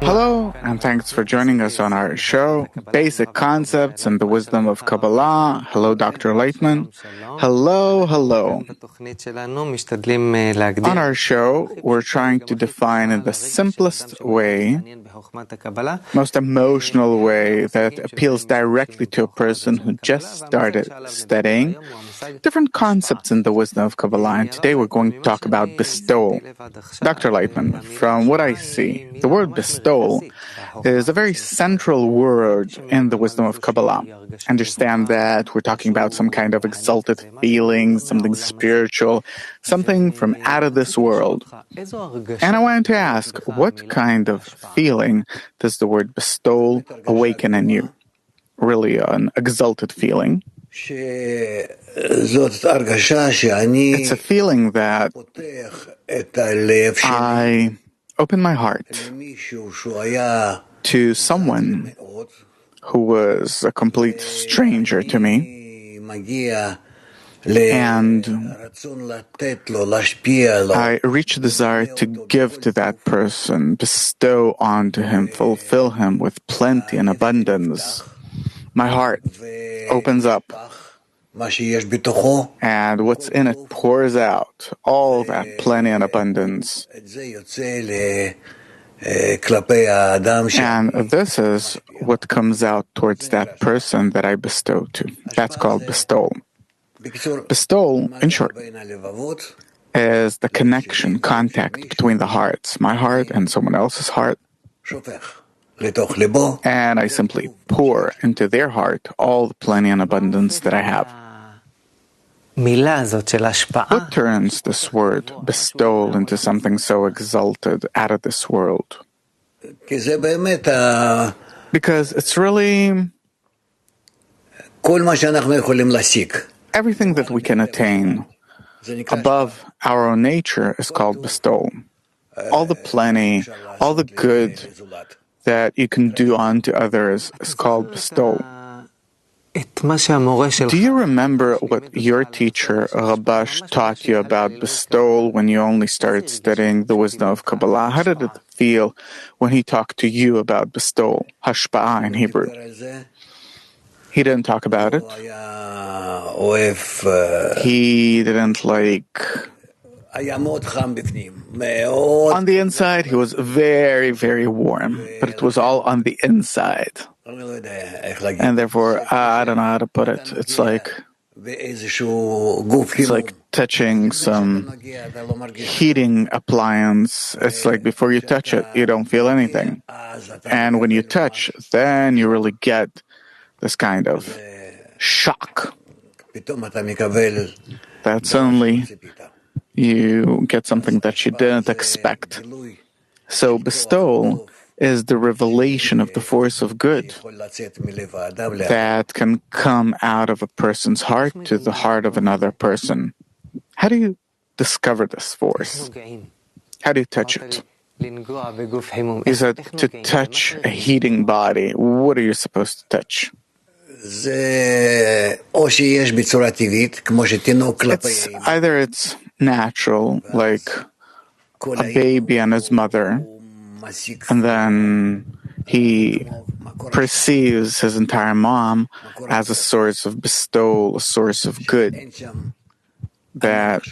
Hello, and thanks for joining us on our show, Basic Concepts and the Wisdom of Kabbalah. Hello, Dr. Laitman. Hello, hello. On our show, we're trying to define in the simplest way, most emotional way that appeals directly to a person who just started studying, different concepts in the wisdom of Kabbalah. And today we're going to talk about bestowal. Dr. Laitman, from what I see, the word bestowal is a very central word in the wisdom of Kabbalah. Understand that we're talking about some kind of exalted feeling, something spiritual, something from out of this world. And I wanted to ask, what kind of feeling does the word bestowal awaken in you? Really an exalted feeling? It's a feeling that I open my heart to someone who was a complete stranger to me, and I reach a desire to give to that person, bestow onto him, fulfill him with plenty and abundance. My heart opens up, and what's in it pours out, all that plenty and abundance. And this is what comes out towards that person that I bestow to. That's called bestowal. Bestowal, in short, is the connection, contact between the hearts, my heart and someone else's heart. And I simply pour into their heart all the plenty and abundance that I have. What turns this word, bestowal, into something so exalted, out of this world? Because it's really everything that we can attain above our own nature is called bestowal. All the plenty, all the good that you can do unto others is called bestowal. Do you remember what your teacher, Rabash, taught you about bestowal when you only started studying the wisdom of Kabbalah? How did it feel when he talked to you about bestowal, hashpa'ah in Hebrew? He didn't talk about it. He didn't on the inside, he was very, very warm, but it was all on the inside. And therefore, I don't know how to put it. It's like touching some heating appliance. It's like before you touch it, you don't feel anything. And when you touch, then you really get this kind of shock. That suddenly you get something that you didn't expect. So bestowal is the revelation of the force of good that can come out of a person's heart to the heart of another person. How do you discover this force? How do you touch it? You said to touch a heating body. What are you supposed to touch? It's either it's natural, like a baby and his mother, and then he perceives his entire mom as a source of bestowal, a source of good, that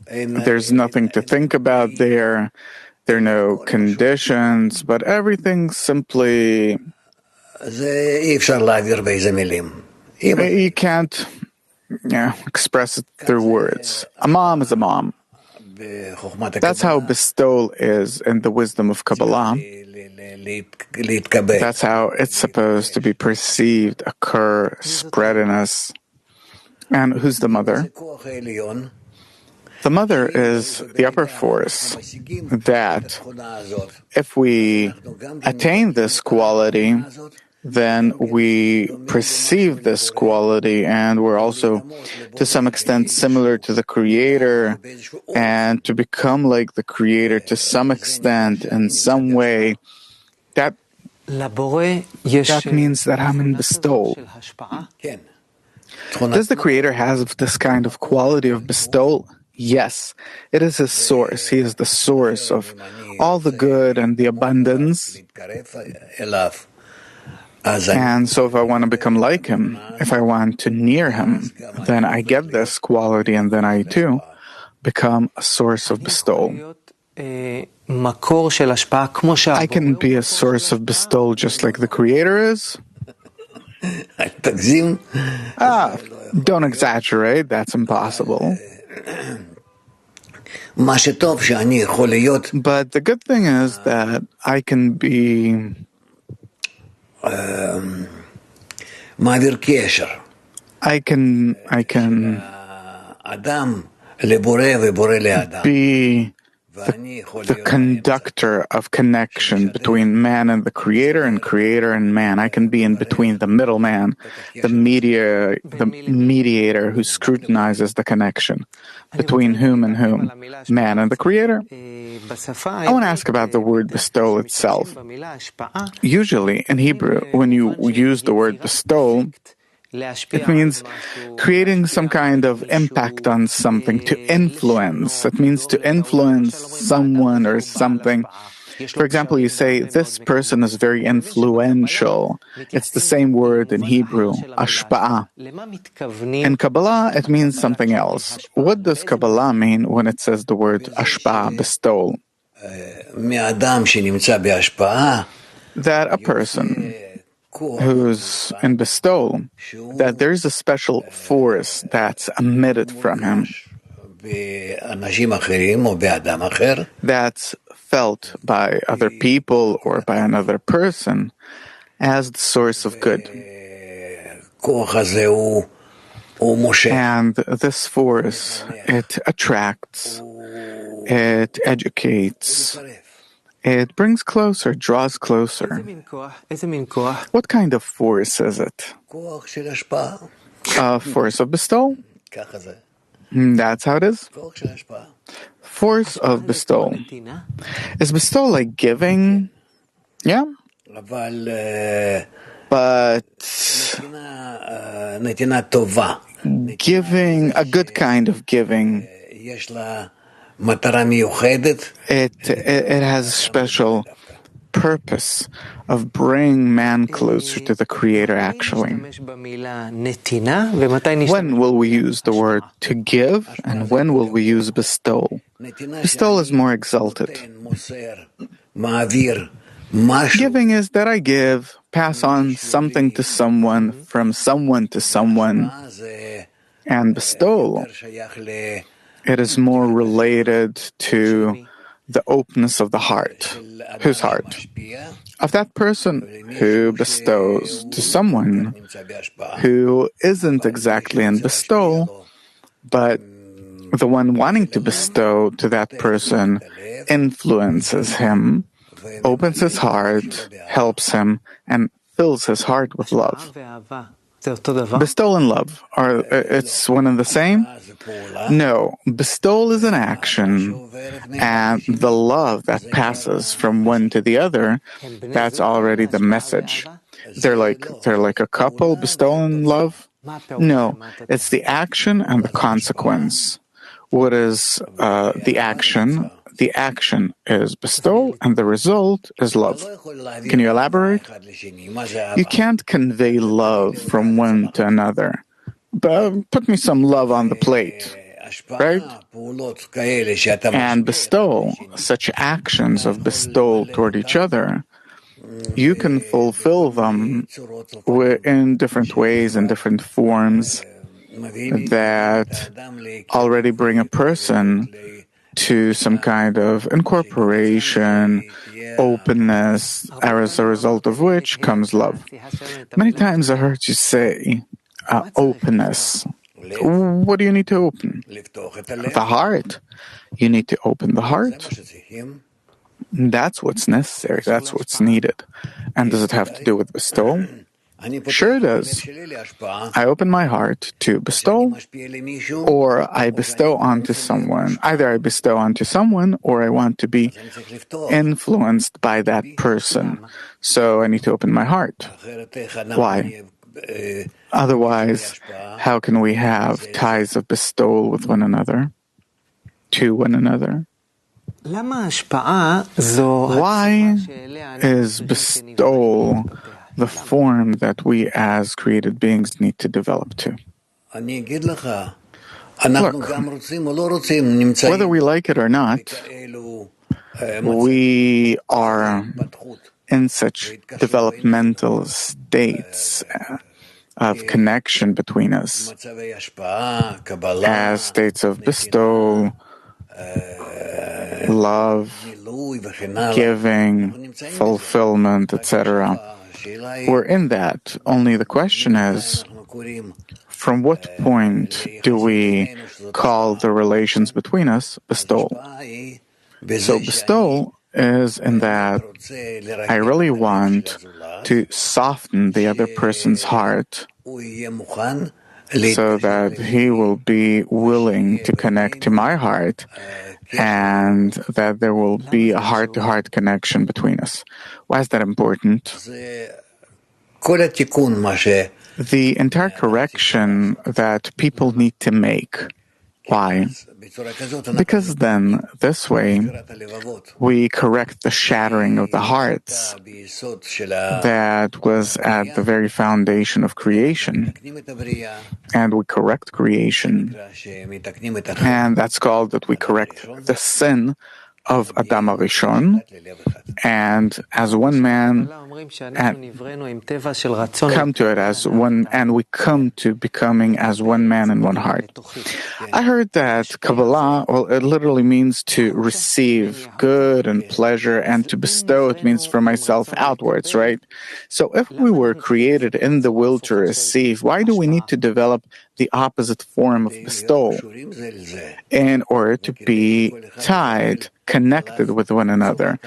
there's nothing to think about there are no conditions, but everything simply, you can't express it through words. A mom is a mom. That's how bestowal is in the wisdom of Kabbalah. That's how it's supposed to be perceived, occur, spread in us. And who's the mother? The mother is the upper force that, if we attain this quality, then we perceive this quality, and we're also, to some extent, similar to the Creator, and to become like the Creator to some extent, in some way, that means that I'm in bestowal. Does the Creator have this kind of quality of bestowal? Yes, it is his source. He is the source of all the good and the abundance. And so if I want to become like him, if I want to near him, then I get this quality, and then I too become a source of bestowal. I can be a source of bestowal just like the Creator is. Don't exaggerate, that's impossible. But the good thing is that I can be I can be the conductor of connection between man and the Creator and man. I can be in between, the middleman, the mediator who scrutinizes the connection between whom and whom, man and the Creator. I want to ask about the word bestow itself. Usually in Hebrew, when you use the word bestow, it means creating some kind of impact on something, to influence. It means to influence someone or something. For example, you say, this person is very influential. It's the same word in Hebrew, ashpa'ah. In Kabbalah, it means something else. What does Kabbalah mean when it says the word ashpa'ah, bestowal? That a person who's in bestowal, that there's a special force that's emitted from him, that's felt by other people or by another person as the source of good. And this force, it attracts, it educates, it brings closer, draws closer. What kind of force is it? A force of bestowal? That's how it is? Force of bestowal. Is bestowal like giving? Yeah. But giving, a good kind of giving, it has a special purpose of bringing man closer to the Creator, actually. When will we use the word to give, and when will we use bestow? Bestowal is more exalted. Giving is that I give, pass on something to someone, from someone to someone. And bestow, it is more related to the openness of the heart. Whose heart? Of that person who bestows to someone who isn't exactly in bestowal, but the one wanting to bestow to that person influences him, opens his heart, helps him, and fills his heart with love. Bestowal and love, it's one and the same? No, bestowal is an action, and the love that passes from one to the other, that's already the message. They're like a couple, bestowal and love? No, it's the action and the consequence. What is the action? The action is bestowal, and the result is love. Can you elaborate? You can't convey love from one to another. But put me some love on the plate, right? And bestowal, such actions of bestowal toward each other, you can fulfill them in different ways, in different forms, that already bring a person to some kind of incorporation, openness, as a result of which comes love. Many times I heard you say, openness. What do you need to open? The heart. You need to open the heart. That's what's necessary. That's what's needed. And does it have to do with bestowal? Sure it does. I open my heart to bestow, or I bestow onto someone. Either I bestow onto someone, or I want to be influenced by that person. So I need to open my heart. Why? Otherwise, how can we have ties of bestowal with one another? to one another. Why is bestowal the form that we as created beings need to develop to? Look, whether we like it or not, we are in such developmental states of connection between us as states of bestowal, love, giving, fulfillment, etc. We're in that. Only the question is, from what point do we call the relations between us bestowal? So bestowal is in that I really want to soften the other person's heart so that he will be willing to connect to my heart and that there will be a heart-to-heart connection between us. Why is that important? The entire correction that people need to make. Why? Because then, this way, we correct the shattering of the hearts that was at the very foundation of creation. And we correct creation. And that's called that we correct the sin of Adam HaRishon, and as one man, and come to it as one, and we come to becoming as one man and one heart. I heard that Kabbalah, well, it literally means to receive good and pleasure, and to bestow, it means for myself outwards, right? So if we were created in the will to receive, why do we need to develop the opposite form of bestowal in order to be tied, connected with one another,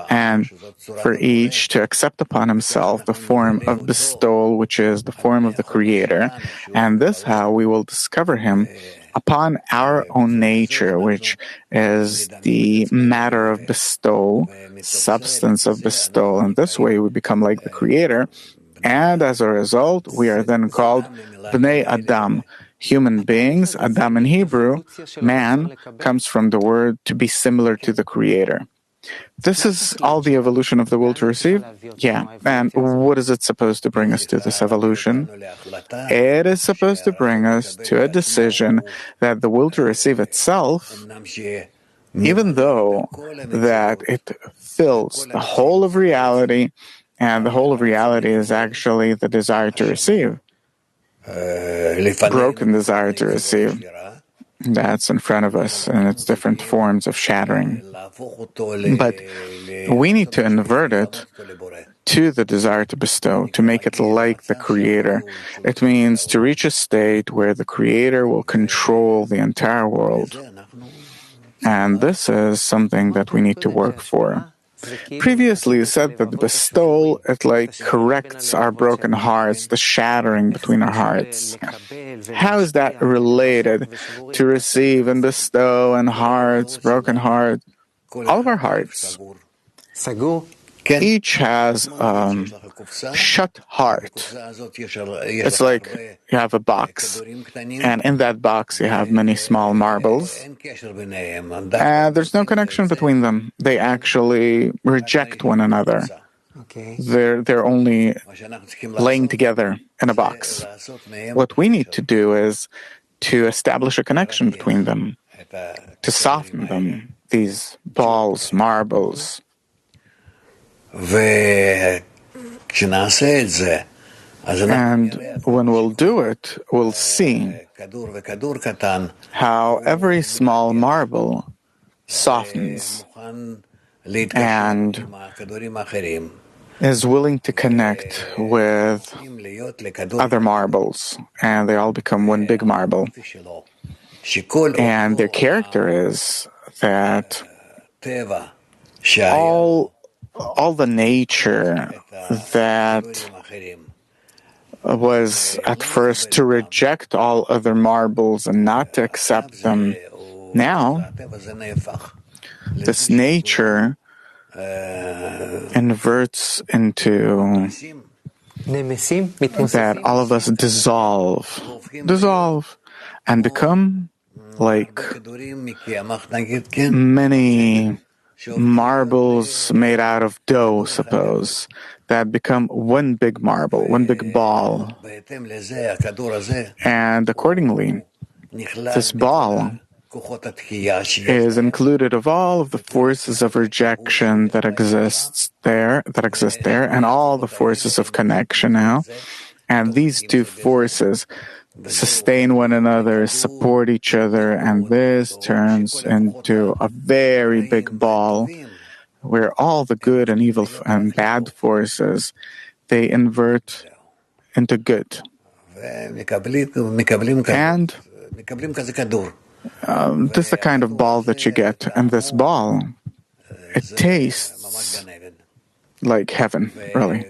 and for each to accept upon himself the form of bestowal, which is the form of the Creator, and this how we will discover Him upon our own nature, which is the matter of bestow, substance of bestowal, and this way we become like the Creator, and as a result, we are then called Bnei Adam, human beings. Adam in Hebrew, man, comes from the word to be similar to the Creator. This is all the evolution of the will to receive? Yeah. And what is it supposed to bring us to, this evolution? It is supposed to bring us to a decision that the will to receive itself, even though that it fills the whole of reality, and the whole of reality is actually the desire to receive, broken desire to receive, that's in front of us, and its different forms of shattering. But we need to invert it to the desire to bestow, to make it like the Creator. It means to reach a state where the Creator will control the entire world. And this is something that we need to work for. Previously, you said that the bestowal, it corrects our broken hearts, the shattering between our hearts. How is that related to receive and bestow and hearts, broken heart? All of our hearts. Each has a shut heart. It's like you have a box, and in that box you have many small marbles, and there's no connection between them. They actually reject one another. They're only laying together in a box. What we need to do is to establish a connection between them, to soften them, these balls, marbles. And when we'll do it, we'll see how every small marble softens and is willing to connect with other marbles, and they all become one big marble. And their character is that all the nature that was at first to reject all other marbles and not to accept them, now this nature inverts into that all of us dissolve and become like many marbles made out of dough, suppose, that become one big marble, one big ball. And accordingly, this ball is included of all of the forces of rejection that exist there, and all the forces of connection now. And these two forces sustain one another, support each other, and this turns into a very big ball where all the good and evil and bad forces, they invert into good. And this is the kind of ball that you get. And this ball, it tastes like heaven, really.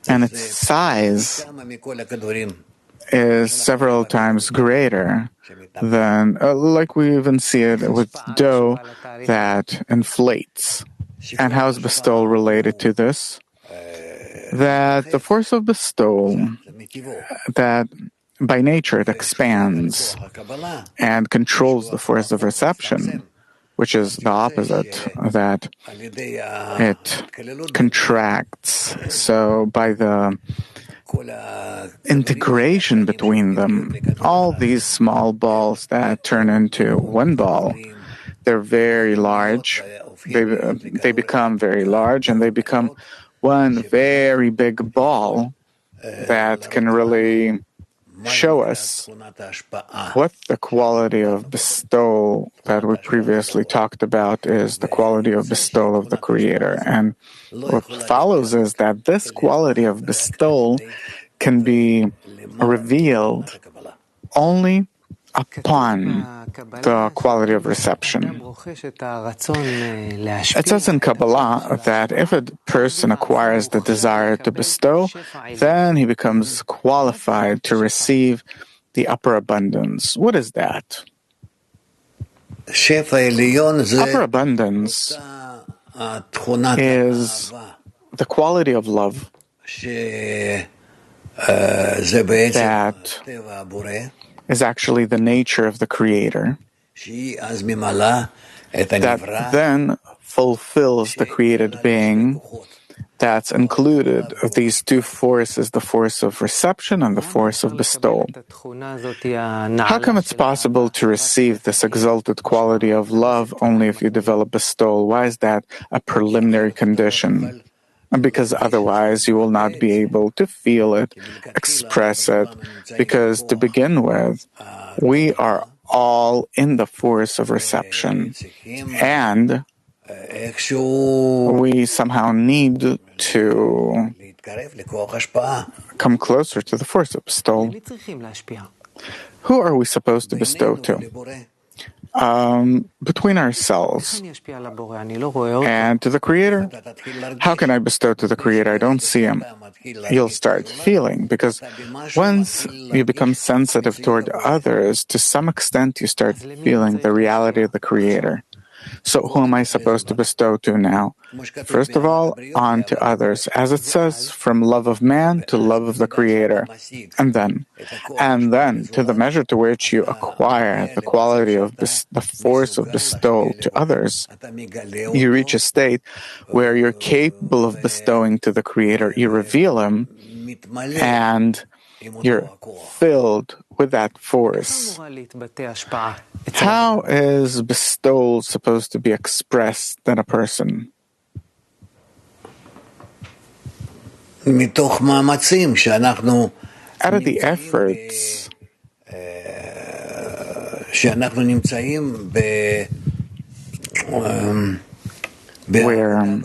And its size is several times greater than, like we even see it with dough that inflates. And how is bestowal related to this? That the force of bestowal, that by nature it expands and controls the force of reception, which is the opposite, that it contracts. So by the integration between them, all these small balls that turn into one ball, they're very large. They become very large, and they become one very big ball that can really show us what the quality of bestowal that we previously talked about is, the quality of bestowal of the Creator. And what follows is that this quality of bestowal can be revealed only upon the quality of reception. It says in Kabbalah that if a person acquires the desire to bestow, then he becomes qualified to receive the upper abundance. What is that? Upper abundance is the quality of love that is actually the nature of the Creator, that then fulfills the created being that's included of these two forces, the force of reception and the force of bestowal. How come it's possible to receive this exalted quality of love only if you develop bestowal? Why is that a preliminary condition? Because otherwise you will not be able to feel it, express it, because to begin with, we are all in the force of reception, and we somehow need to come closer to the force of bestowal. Who are we supposed to bestow to? Between ourselves and to the Creator. How can I bestow to the Creator? I don't see Him. You'll start feeling, because once you become sensitive toward others, to some extent you start feeling the reality of the Creator. So who am I supposed to bestow to now? First of all, on to others, as it says, from love of man to love of the Creator. And then to the measure to which you acquire the quality of the force of bestowal to others, you reach a state where you're capable of bestowing to the Creator. You reveal Him, and you're filled with that force. How is bestowal supposed to be expressed in a person? Out of the efforts where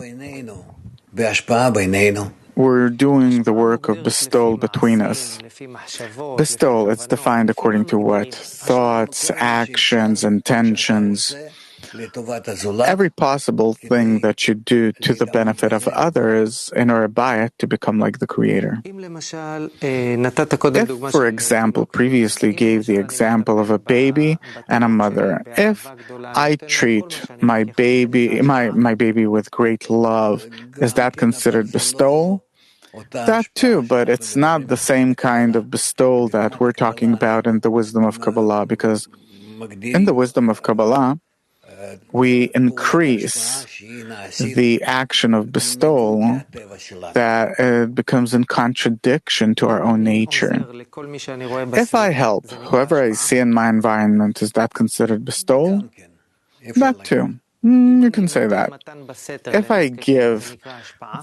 we're doing the work of bestowal between us. Bestowal, it's defined according to what? Thoughts, actions, intentions. Every possible thing that you do to the benefit of others in order by it to become like the Creator. If, for example, previously gave the example of a baby and a mother, if I treat my baby with great love, is that considered bestowal? That too, but it's not the same kind of bestowal that we're talking about in the wisdom of Kabbalah, because in the wisdom of Kabbalah, we increase the action of bestowal that it becomes in contradiction to our own nature. If I help whoever I see in my environment, is that considered bestowal? That too. You can say that. If I give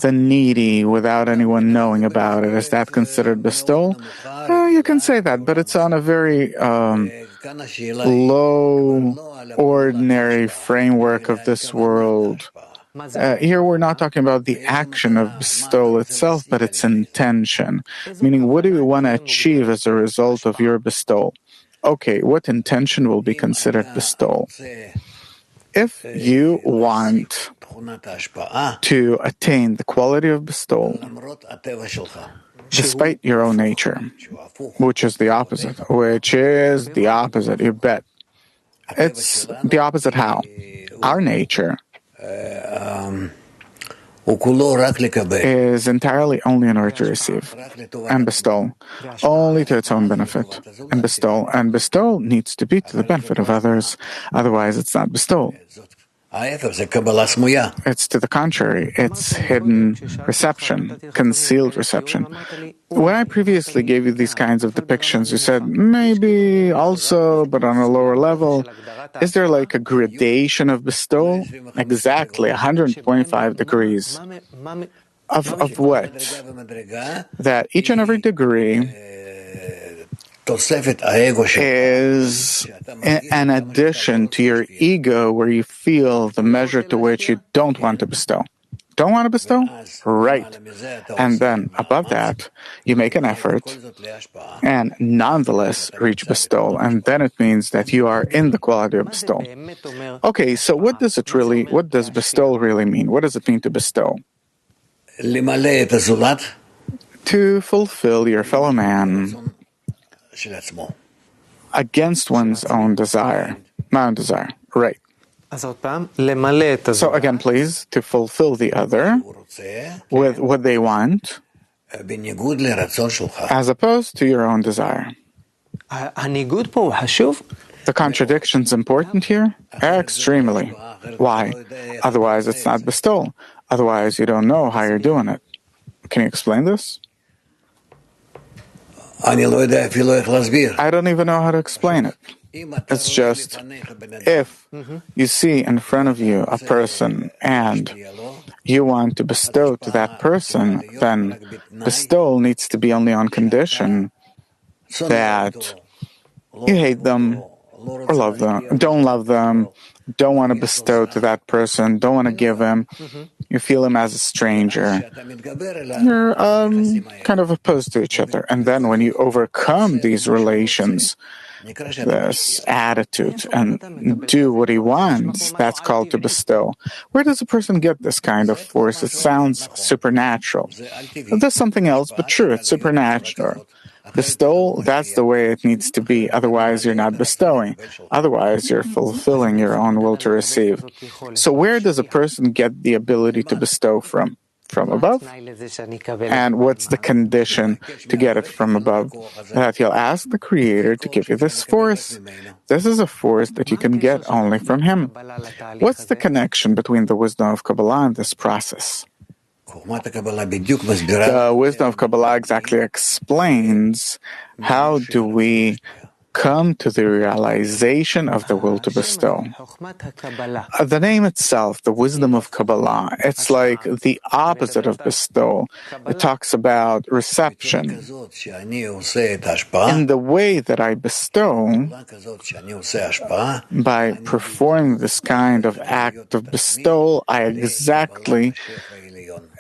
the needy without anyone knowing about it, is that considered bestowal? You can say that, but it's on a very low, ordinary framework of this world. Here we're not talking about the action of bestowal itself, but its intention. Meaning, what do you want to achieve as a result of your bestowal? Okay, what intention will be considered bestowal? If you want to attain the quality of bestowal, despite your own nature, which is the opposite, you bet. It's the opposite how? Our nature is entirely only in order to receive and bestow, only to its own benefit, and bestow needs to be to the benefit of others, otherwise it's not bestowal. It's to the contrary, it's hidden reception, concealed reception. When I previously gave you these kinds of depictions, you said, maybe also, but on a lower level. Is there like a gradation of bestowal? Exactly, 125 degrees. Of what? That each and every degree is an addition to your ego where you feel the measure to which you don't want to bestow. Don't want to bestow? Right. And then above that, you make an effort and nonetheless reach bestowal. And then it means that you are in the quality of bestowal. Okay, so what does bestowal really mean? What does it mean to bestow? To fulfill your fellow man against one's own desire. My own desire. Right. So again, please, to fulfill the other with what they want, as opposed to your own desire. The contradiction's important here? Extremely. Why? Otherwise, it's not bestowal. Otherwise, you don't know how you're doing it. Can you explain this? I don't even know how to explain it. It's just, if you see in front of you a person and you want to bestow to that person, then bestowal needs to be only on condition that you hate them or love them, don't want to bestow to that person, don't want to give him, you feel him as a stranger. You're kind of opposed to each other. And then when you overcome these relations, this attitude, and do what he wants, that's called to bestow. Where does a person get this kind of force? It sounds supernatural. There's something else, but true, it's supernatural. Bestowal, that's the way it needs to be. Otherwise, you're not bestowing. Otherwise, you're fulfilling your own will to receive. So where does a person get the ability to bestow from? From above? And what's the condition to get it from above? That you'll ask the Creator to give you this force. This is a force that you can get only from Him. What's the connection between the wisdom of Kabbalah and this process? The wisdom of Kabbalah exactly explains how do we come to the realization of the will to bestow. The name itself, the wisdom of Kabbalah, it's like the opposite of bestow. It talks about reception. In the way that I bestow, by performing this kind of act of bestowal, I exactly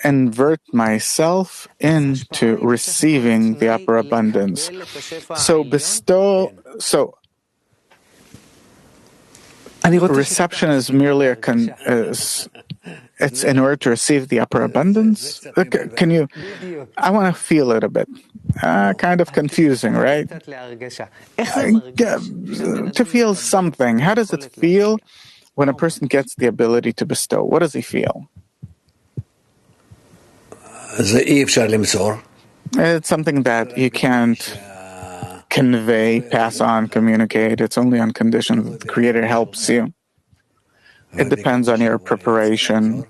invert myself into receiving the upper abundance. So reception is merely it's in order to receive the upper abundance? Can you, I want to feel it a bit. Kind of confusing, right? To feel something. How does it feel when a person gets the ability to bestow? What does he feel? It's something that you can't convey, pass on, communicate. It's only on condition that the Creator helps you. It depends on your preparation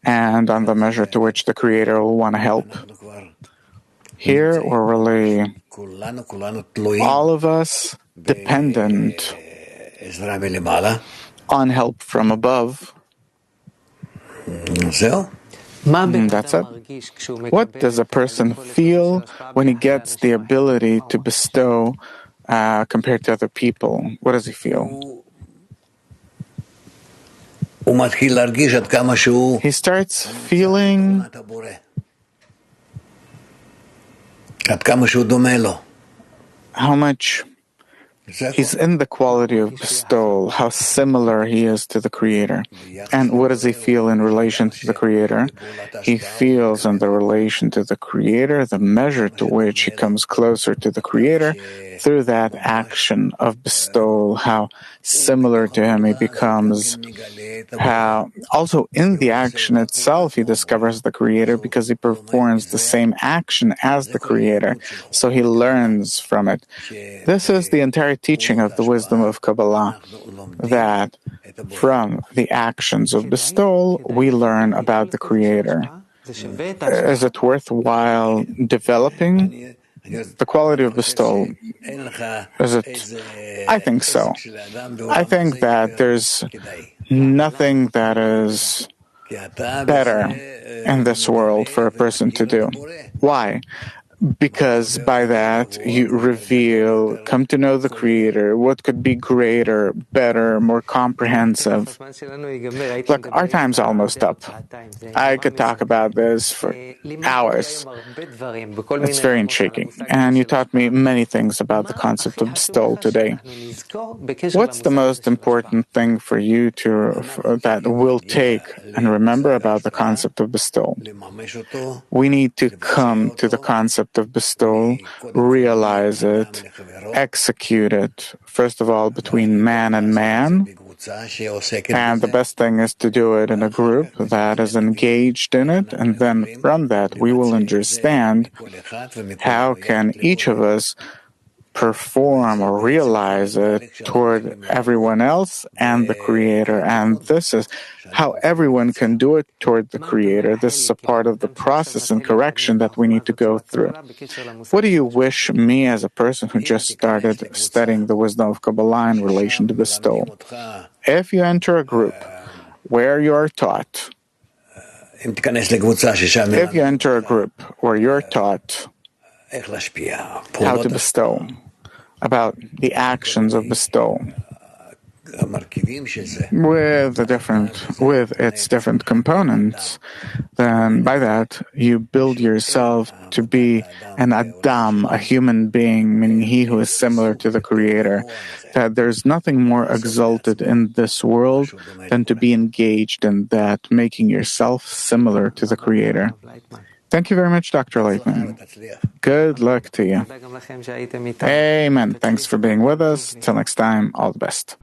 and on the measure to which the Creator will want to help. Here, we're really, all of us, dependent on help from above. That's it. What does a person feel when he gets the ability to bestow compared to other people? What does he feel? He starts feeling how much he's in the quality of bestowal, how similar he is to the Creator. And what does he feel in relation to the Creator? He feels in the relation to the Creator the measure to which he comes closer to the Creator through that action of bestowal, how similar to him he becomes, how also in the action itself he discovers the Creator because he performs the same action as the Creator, so he learns from it. This is the entire teaching of the wisdom of Kabbalah, that from the actions of bestowal we learn about the Creator. Is it worthwhile developing the quality of bestowal? Is it? I think so. I think that there's nothing that is better in this world for a person to do. Why? Because by that you reveal, come to know the Creator, what could be greater, better, more comprehensive. Look, our time's almost up. I could talk about this for hours. It's very intriguing. And you taught me many things about the concept of bestowal today. What's the most important thing for you that we'll take and remember about the concept of bestowal? We need to come to the concept of bestowal, realize it, execute it, first of all, between man and man. And the best thing is to do it in a group that is engaged in it. And then from that, we will understand how can each of us perform or realize it toward everyone else and the Creator. And this is how everyone can do it toward the Creator. This is a part of the process and correction that we need to go through. What do you wish me as a person who just started studying the wisdom of Kabbalah in relation to bestowal? If you enter a group where you are taught, how to bestow, about the actions of bestowal, with its different components, then by that you build yourself to be an Adam, a human being, meaning he who is similar to the Creator, that there's nothing more exalted in this world than to be engaged in that, making yourself similar to the Creator. Thank you very much, Dr. Laitman. Good luck to you. Amen. Thanks for being with us. Till next time, all the best.